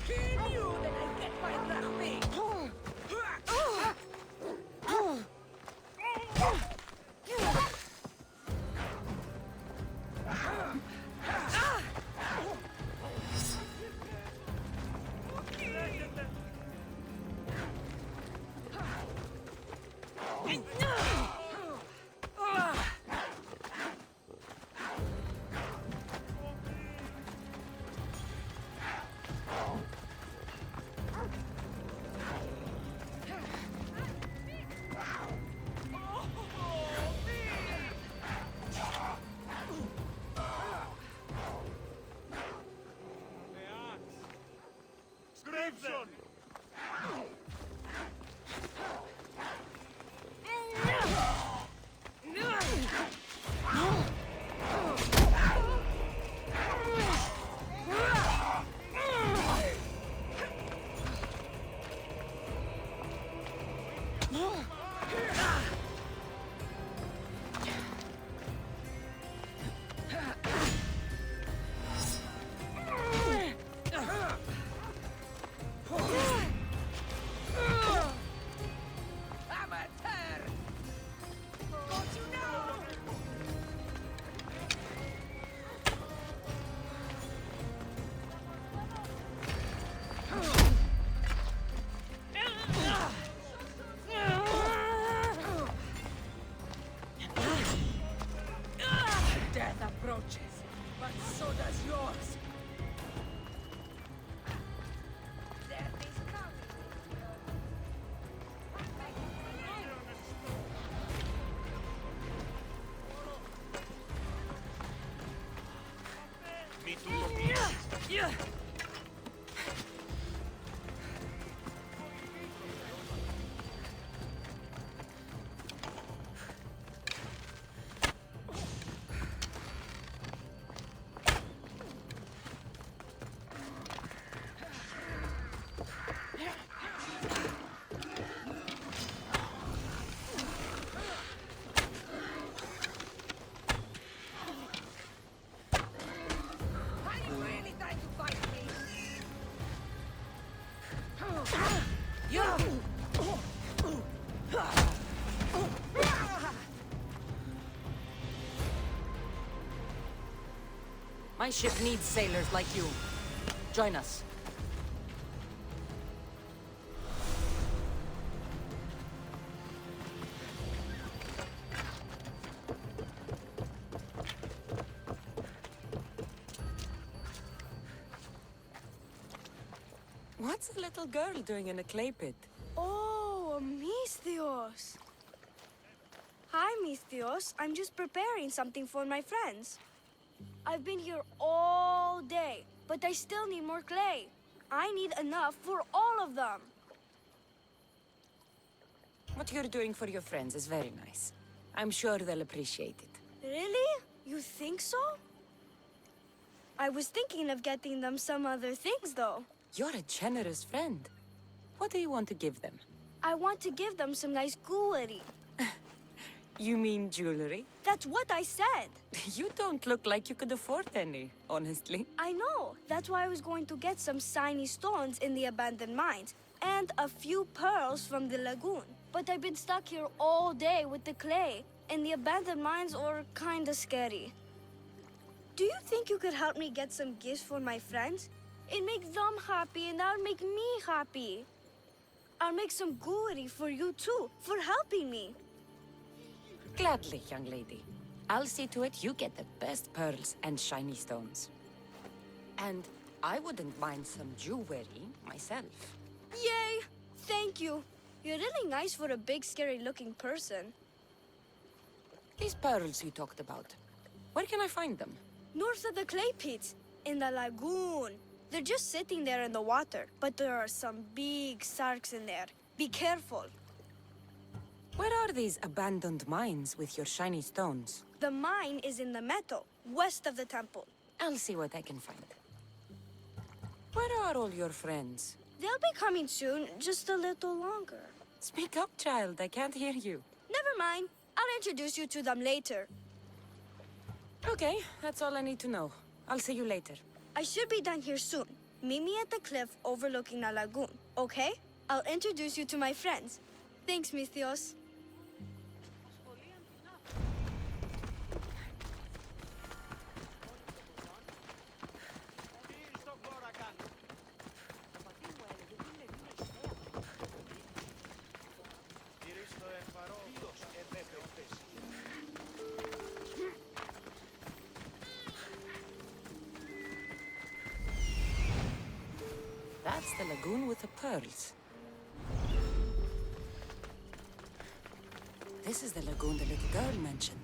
Kill you, then I get my drachme! Scription! Amateur! Don't you know? Death approaches, but so does yours. Death is coming. Mi tutto Are you really trying to fight me? My ship needs sailors like you. Join us. What's a little girl doing in a clay pit? Oh, Misthios. Hi, Misthios. I'm just preparing something for my friends. I've been here all day, but I still need more clay. I need enough for all of them. What you're doing for your friends is very nice. I'm sure they'll appreciate it. Really? You think so? I was thinking of getting them some other things, though. You're a generous friend. What do you want to give them? I want to give them some nice jewelry. You mean jewelry? That's what I said. You don't look like you could afford any, honestly. I know. That's why I was going to get some shiny stones in the abandoned mines and a few pearls from the lagoon. But I've been stuck here all day with the clay, and the abandoned mines are kinda scary. Do you think you could help me get some gifts for my friends? It'd make them happy, and that'll make me happy. I'll make some jewelry for you too, for helping me. Gladly, young lady. I'll see to it you get the best pearls and shiny stones. And I wouldn't mind some jewelry myself. Yay! Thank you. You're really nice for a big, scary-looking person. These pearls you talked about, where can I find them? North of the clay pits, in the lagoon. They're just sitting there in the water, but there are some big sharks in there. Be careful. Where are these abandoned mines with your shiny stones? The mine is in the meadow, west of the temple. I'll see what I can find. Where are all your friends? They'll be coming soon, just a little longer. Speak up, child. I can't hear you. Never mind. I'll introduce you to them later. Okay, that's all I need to know. I'll see you later. I should be done here soon. Meet me at the cliff overlooking the lagoon, okay? I'll introduce you to my friends. Thanks, Mithios. That's the lagoon with the pearls. This is the lagoon the little girl mentioned.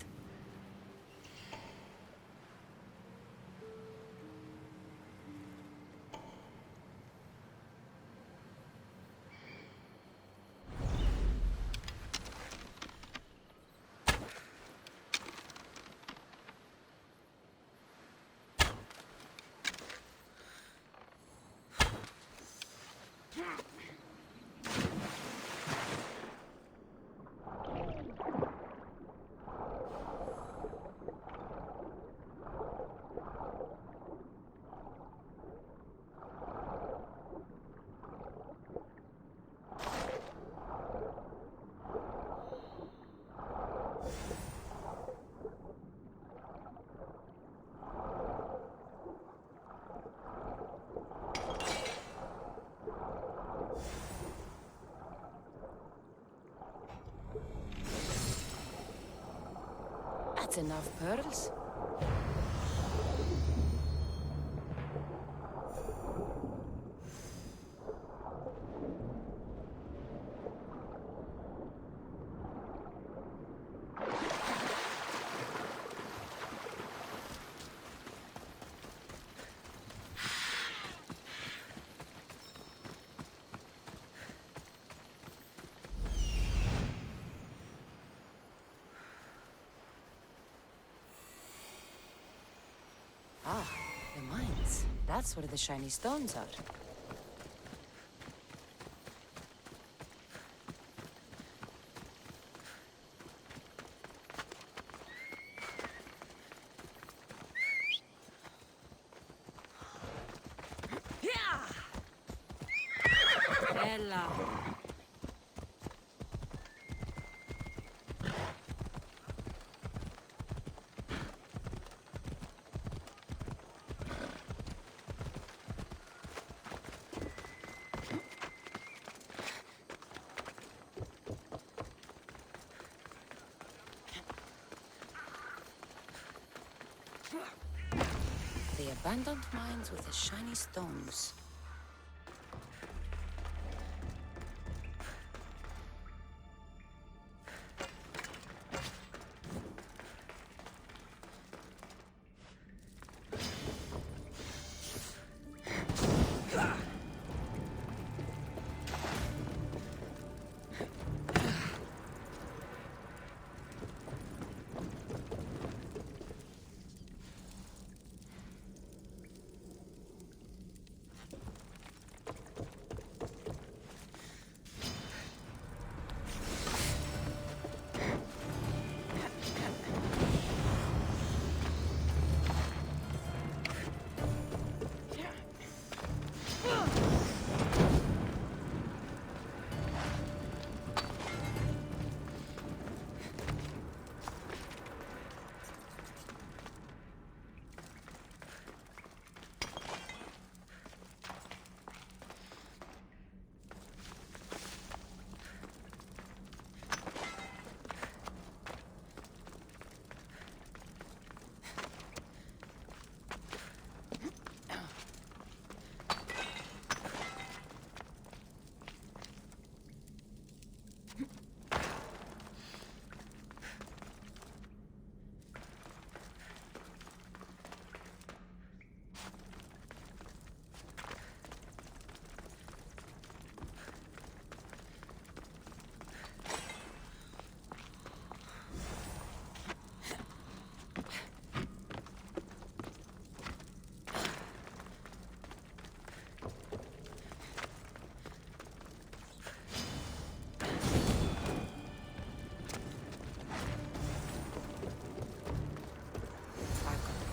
That's enough pearls. Ah, the mines. That's where the shiny stones are. Ella. The abandoned mines with the shiny stones.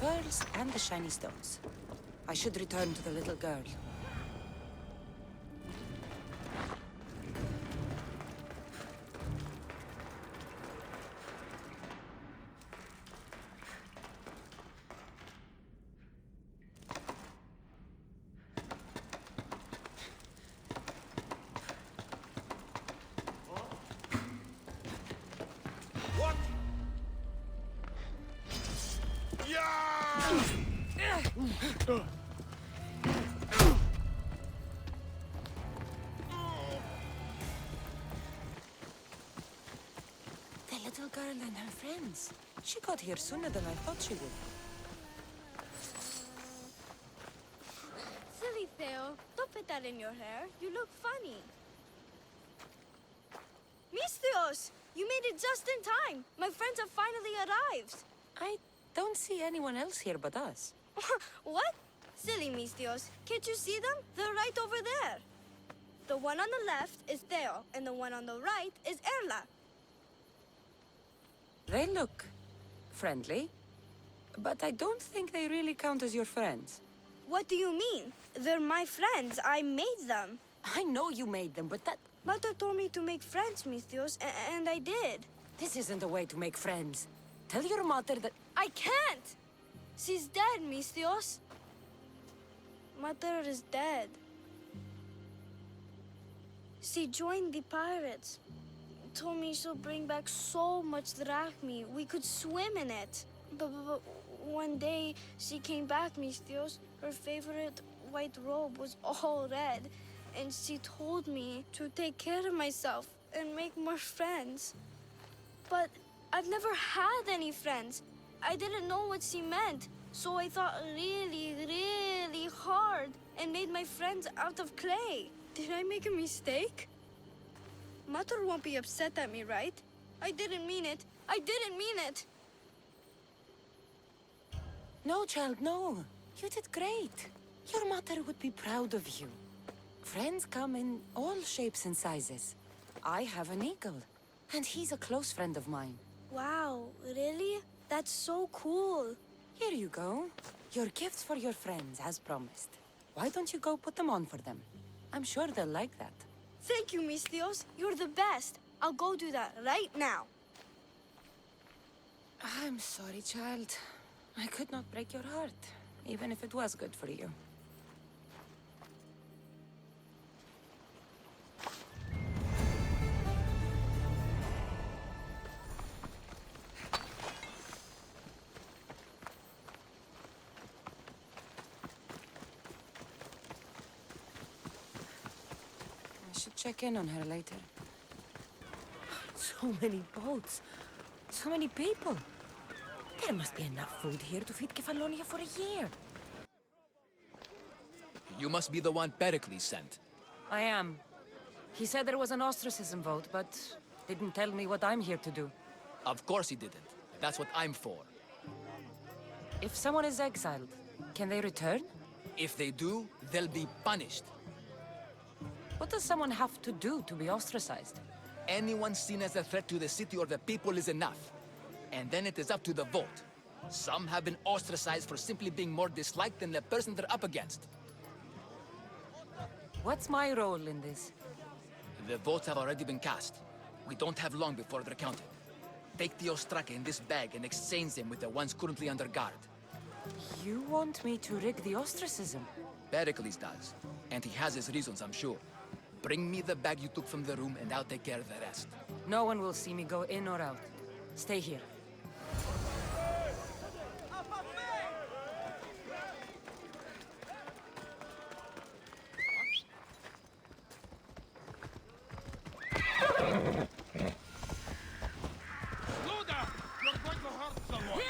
Pearls and the shiny stones. I should return to the little girl. The little girl and her friends. She got here sooner than I thought she would. Silly Theo, don't put that in your hair. You look funny. Mistios! You made it just in time. My friends have finally arrived. I don't see anyone else here but us. What? Silly Mistios. Can't you see them? They're right over there. The one on the left is Theo, and the one on the right is Erla. They look friendly, but I don't think they really count as your friends. What do you mean? They're my friends. I made them. I know you made them, but that... Mother told me to make friends, Mistios, and I did. This isn't a way to make friends. Tell your mother that... I can't! She's dead, Mistios. Mother is dead. She joined the pirates. Told me she'll bring back so much drachmi, we could swim in it. But one day, she came back, Mistios. Her favorite white robe was all red. And she told me to take care of myself and make more friends. But I've never had any friends. I didn't know what she meant. So I thought really, really hard and made my friends out of clay. Did I make a mistake? Mother won't be upset at me, right? I didn't mean it. I didn't mean it. No, child, no. You did great. Your mother would be proud of you. Friends come in all shapes and sizes. I have an eagle, and he's a close friend of mine. Wow, really? That's so cool. Here you go. Your gifts for your friends, as promised. Why don't you go put them on for them? I'm sure they'll like that. Thank you, Mistios. You're the best. I'll go do that right now. I'm sorry, child. I could not break your heart, even if it was good for you. I should check in on her later. So many boats. So many people. There must be enough food here to feed Kefalonia for a year. You must be the one Pericles sent. I am. He said there was an ostracism vote, but didn't tell me what I'm here to do. Of course he didn't. That's what I'm for. If someone is exiled, can they return? If they do, they'll be punished. What does someone have to do to be ostracized? Anyone seen as a threat to the city or the people is enough. And then it is up to the vote. Some have been ostracized for simply being more disliked than the person they're up against. What's my role in this? The votes have already been cast. We don't have long before they're counted. Take the ostraka in this bag and exchange them with the ones currently under guard. You want me to rig the ostracism? Pericles does. And he has his reasons, I'm sure. Bring me the bag you took from the room and I'll take care of the rest. No one will see me go in or out. Stay here. Luda! You're going to hurt someone!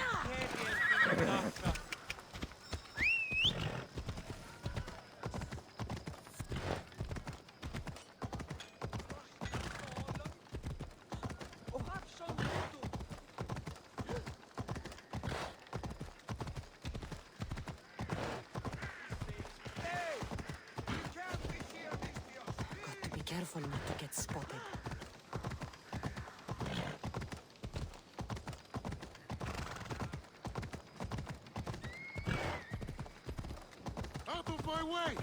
Got to be careful not to get spotted. Out of my way!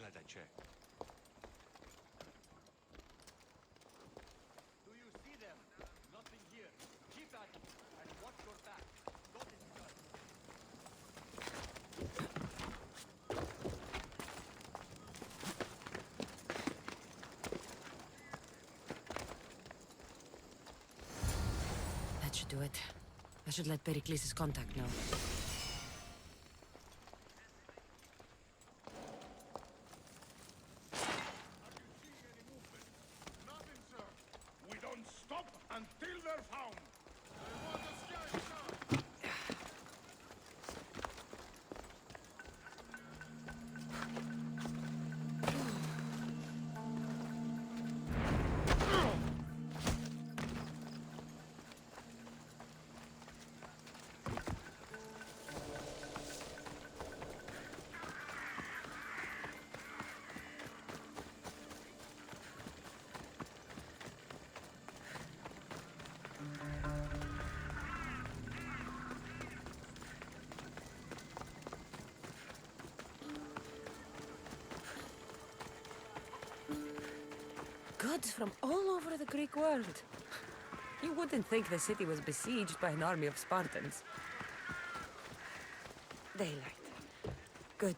glad I checked. Do you see them? Nothing here. Keep at it and watch your back. Don't discuss. That should do it. I should let Pericles' contact know. Nothing, sir. We don't stop until they're found. I want to scan, sir. Goods from all over the Greek world. You wouldn't think the city was besieged by an army of Spartans. Daylight. Good.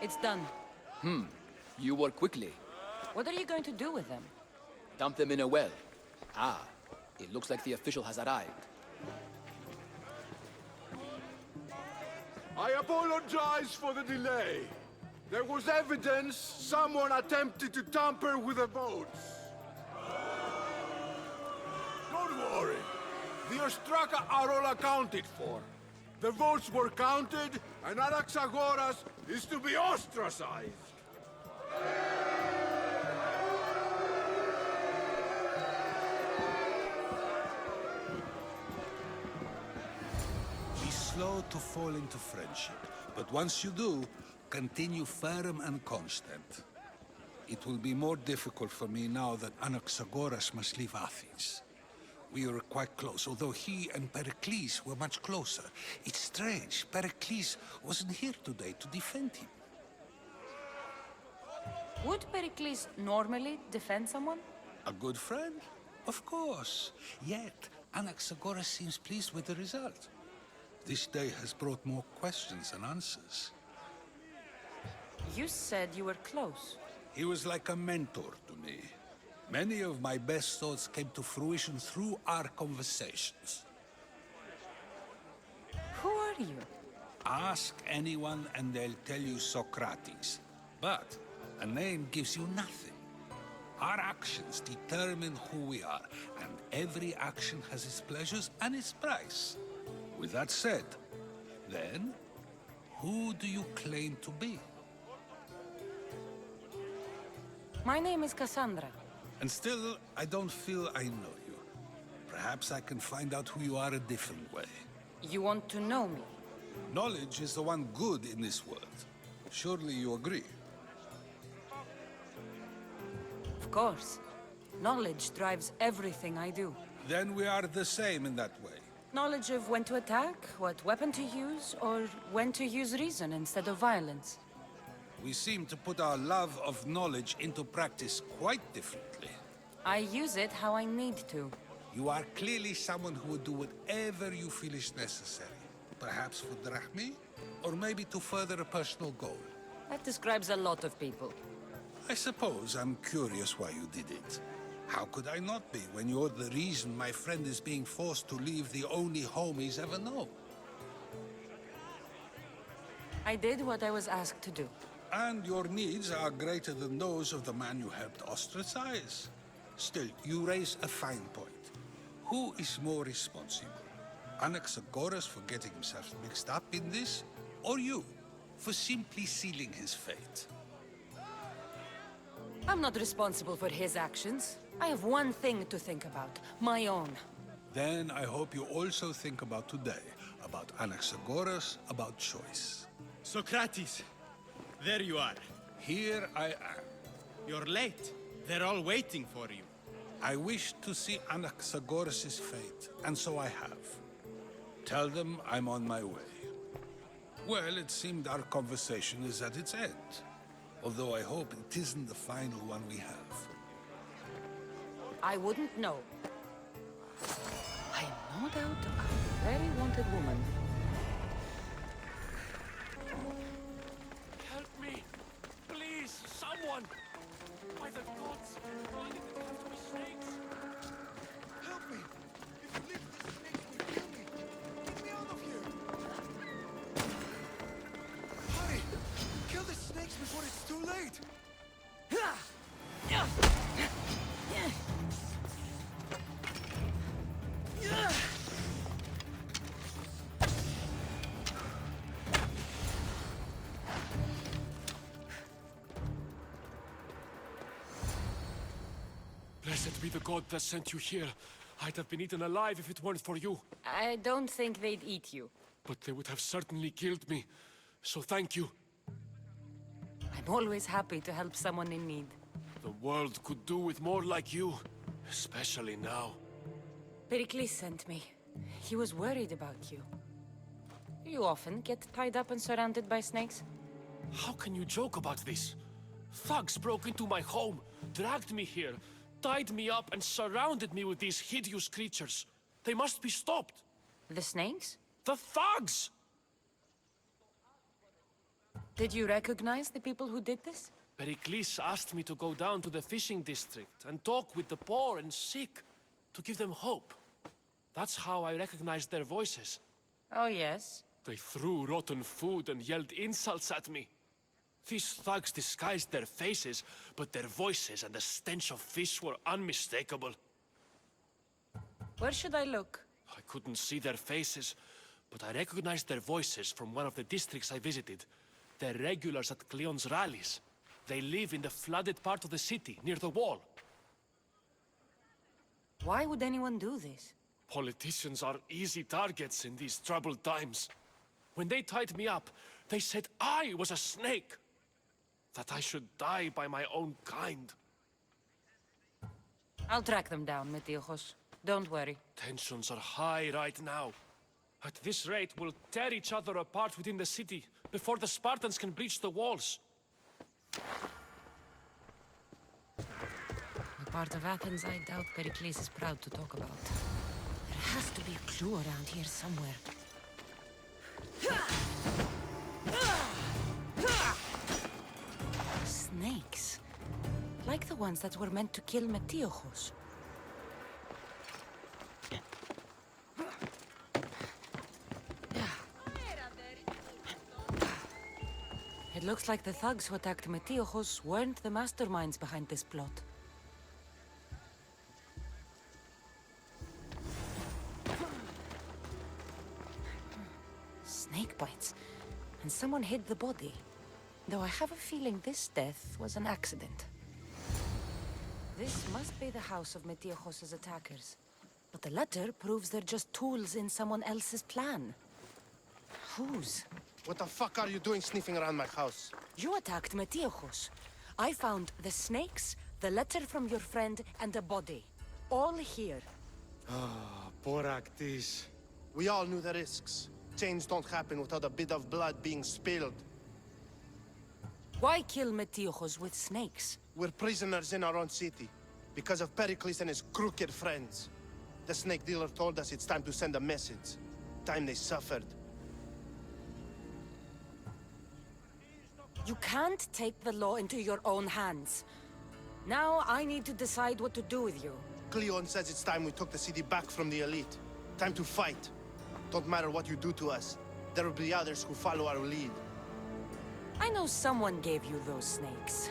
It's done. You work quickly. What are you going to do with them? Dump them in a well. Ah, it looks like the official has arrived. I apologize for the delay. There was evidence someone attempted to tamper with the votes. Don't worry. The Ostraka are all accounted for. The votes were counted, and Anaxagoras is to be ostracized. Be slow to fall into friendship, but once you do, continue firm and constant. It will be more difficult for me now that Anaxagoras must leave Athens. We were quite close, although he and Pericles were much closer. It's strange, Pericles wasn't here today to defend him. Would Pericles normally defend someone? A good friend? Of course. Yet, Anaxagoras seems pleased with the result. This day has brought more questions than answers. You said you were close. He was like a mentor to me. Many of my best thoughts came to fruition through our conversations. Who are you? Ask anyone and they'll tell you Socrates. But a name gives you nothing. Our actions determine who we are, and every action has its pleasures and its price. With that said, then, who do you claim to be? My name is Cassandra. And still, I don't feel I know you. Perhaps I can find out who you are a different way. You want to know me? Knowledge is the one good in this world. Surely you agree? Of course. Knowledge drives everything I do. Then we are the same in that way. Knowledge of when to attack, what weapon to use, or when to use reason instead of violence. We seem to put our love of knowledge into practice quite differently. I use it how I need to. You are clearly someone who would do whatever you feel is necessary. Perhaps for drachmi, or maybe to further a personal goal. That describes a lot of people. I suppose I'm curious why you did it. How could I not be when you're the reason my friend is being forced to leave the only home he's ever known? I did what I was asked to do. And your needs are greater than those of the man you helped ostracize. Still, you raise a fine point. Who is more responsible? Anaxagoras for getting himself mixed up in this, or you for simply sealing his fate? I'm not responsible for his actions. I have one thing to think about, my own. Then I hope you also think about today, about Anaxagoras, about choice. Socrates, there you are. Here I am. You're late. They're all waiting for you. I wish to see Anaxagoras' fate, and so I have. Tell them I'm on my way. Well, it seemed our conversation is at its end. Although I hope it isn't the final one we have. I wouldn't know. I am no doubt a very wanted woman. Help me! Please, someone! By the gods, why did it have to be snakes? Help me! If you leave this snake, will kill me! Get me out of here! Hurry! Kill the snakes before it's too late! Blessed be the god that sent you here. I'd have been eaten alive if it weren't for you. I don't think they'd eat you. But they would have certainly killed me. So thank you. I'm always happy to help someone in need. The world could do with more like you. Especially now. Pericles sent me. He was worried about you. You often get tied up and surrounded by snakes? How can you joke about this? Thugs broke into my home, dragged me here, tied me up and surrounded me with these hideous creatures. They must be stopped. The snakes? The thugs! Did you recognize the people who did this? Pericles asked me to go down to the fishing district and talk with the poor and sick, to give them hope. That's how I recognized their voices. Oh, yes. They threw rotten food and yelled insults at me. These thugs disguised their faces, but their voices and the stench of fish were unmistakable. Where should I look? I couldn't see their faces, but I recognized their voices from one of the districts I visited. They're regulars at Cleon's rallies. They live in the flooded part of the city, near the wall. Why would anyone do this? Politicians are easy targets in these troubled times. When they tied me up, they said I was a snake. That I should die by my own kind. I'll track them down, Metiojos. Don't worry. Tensions are high right now. At this rate, we'll tear each other apart within the city before the Spartans can breach the walls. A part of Athens I doubt Pericles is proud to talk about. There has to be a clue around here somewhere. Snakes. Like the ones that were meant to kill Metiojos. It looks like the thugs who attacked Metiojos weren't the masterminds behind this plot. Snake bites. And someone hid the body. Though I have a feeling this death was an accident. This must be the house of Metiojos' attackers. But the letter proves they're just tools in someone else's plan. Whose? What the fuck are you doing sniffing around my house? You attacked Metiojos. I found the snakes, the letter from your friend, and a body. All here. Poor Actis. We all knew the risks. Change don't happen without a bit of blood being spilled. Why kill Metiojos with snakes? We're prisoners in our own city, because of Pericles and his crooked friends. The snake dealer told us it's time to send a message. Time they suffered. You can't take the law into your own hands. Now I need to decide what to do with you. Cleon says it's time we took the city back from the elite. Time to fight. Don't matter what you do to us. There will be others who follow our lead. I know someone gave you those snakes.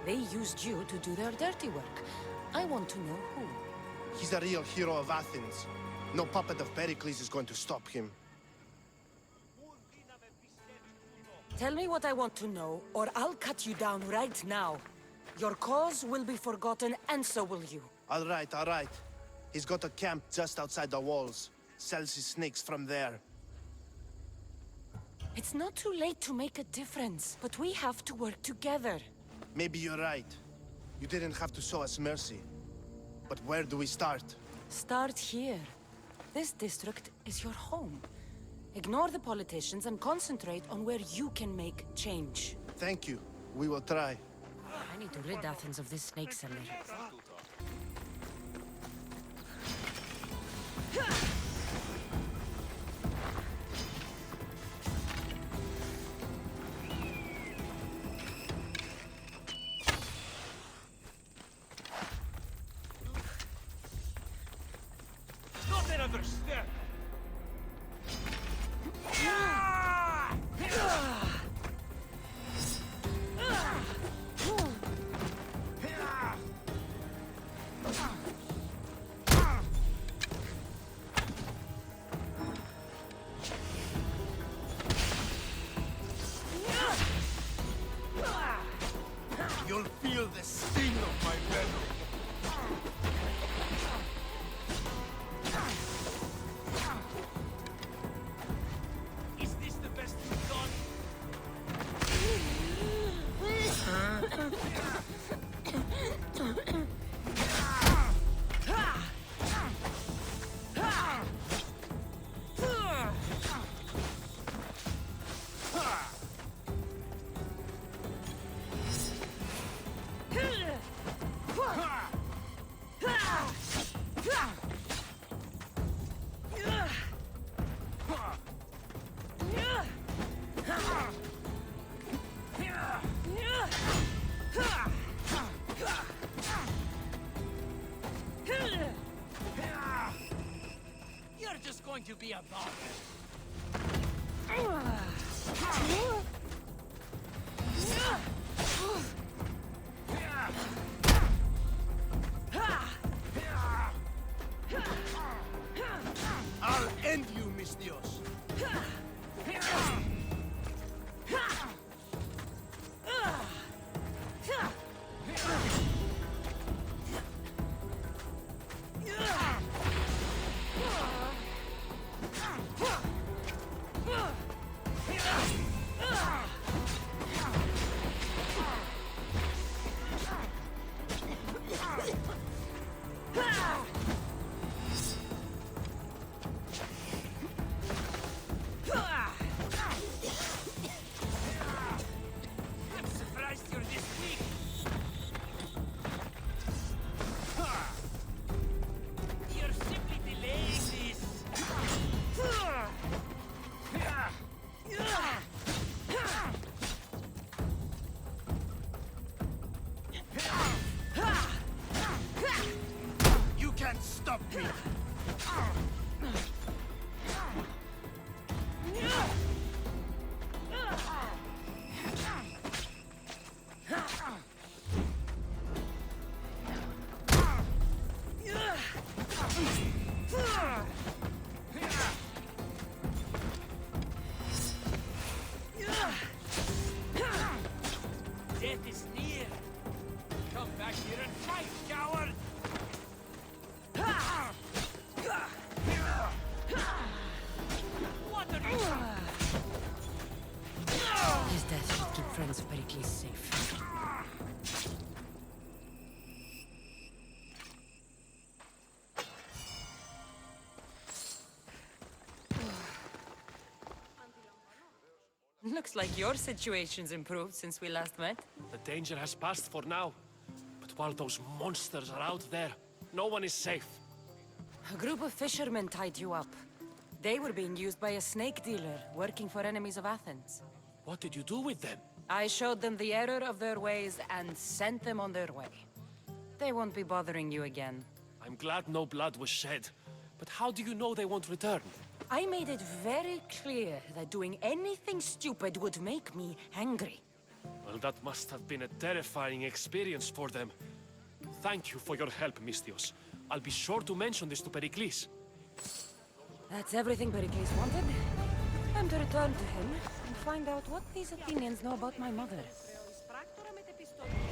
They used you to do their dirty work. I want to know who. He's the real hero of Athens. No puppet of Pericles is going to stop him. Tell me what I want to know, or I'll cut you down right now. Your cause will be forgotten, and so will you. All right. He's got a camp just outside the walls. Sells his snakes from there. It's not too late to make a difference, but we have to work together. Maybe you're right. You didn't have to show us mercy. But where do we start? Start here. This district is your home. Ignore the politicians and concentrate on where you can make change. Thank you. We will try. I need to rid Athens of this snake seller. Not another step! You'll feel the sting of my venom. Is this the best you've done? You're just going to be a bother. I'll end you, Miss Dios. I'm surprised you're this weak. You're simply delaying this. You can't stop me. Death is near. Come back here and fight, coward! What are you... His death should keep friends of Pericles safe. Looks like your situation's improved since we last met. The danger has passed for now. But while those monsters are out there, no one is safe. A group of fishermen tied you up. They were being used by a snake dealer working for enemies of Athens. What did you do with them? I showed them the error of their ways and sent them on their way. They won't be bothering you again. I'm glad no blood was shed. But how do you know they won't return? I made it very clear that doing anything stupid would make me angry. Well, that must have been a terrifying experience for them. Thank you for your help, Mystios. I'll be sure to mention this to Pericles. That's everything Pericles wanted. Time to return to him and find out what these Athenians know about my mother. Εισπράκτορα με τε πιστολή.